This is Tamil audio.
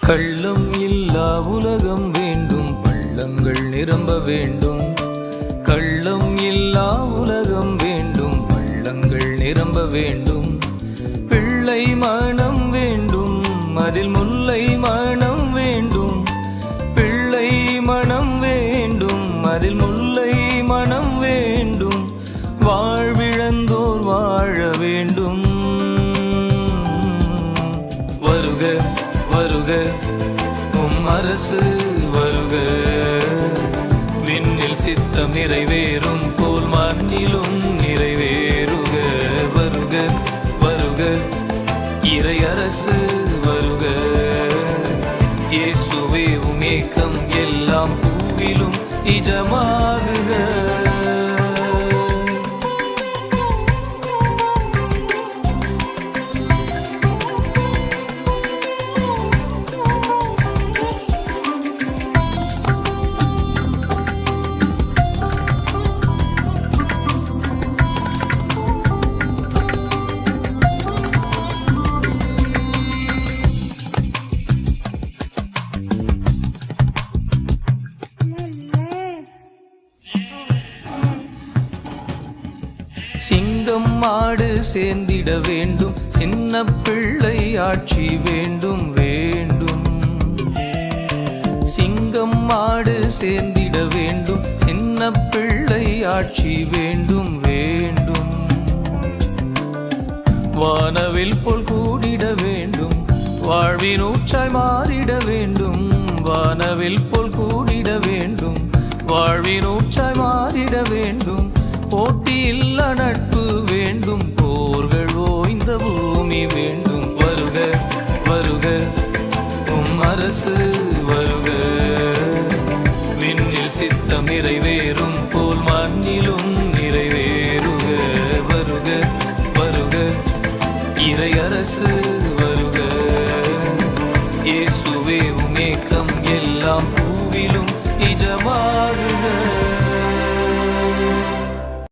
கள்ளம் இல்லா உலகம் வேண்டும், பள்ளங்கள் நிரம்ப வேண்டும். கள்ளம் இல்லா உலகம் வேண்டும், பள்ளங்கள் நிரம்ப வேண்டும். பிள்ளை மனம் வேண்டும், அதில் முல்லை மனம் வேண்டும். பிள்ளை மனம் வேண்டும், அதில் முல்லை மனம் வேண்டும். வாழ்விழந்தோர் வாழ வேண்டும். வருக வருக அரசு வருக, விண்ணில் சித்தம் நிறைவேறும் போல் மண்ணிலும் நிறைவேறுக. வருக வருக இறை அரசு வருக, இயேசுவே உம் ஏக்கம் எல்லாம் பூவிலும் நிஜமாகுக. சிங்கம் மாடு சேர்ந்திட வேண்டும், சின்ன பிள்ளை ஆட்சி வேண்டும் வேண்டும். சிங்கம் மாடு சேர்ந்திட வேண்டும், சின்ன பிள்ளை ஆட்சி வேண்டும் வேண்டும். வானவில் போல் கூடிட வேண்டும், வாழ்வின் ஊற்றாய் மாறிட வேண்டும். வானவில் போல் கூடிட வேண்டும், வாழ்வின்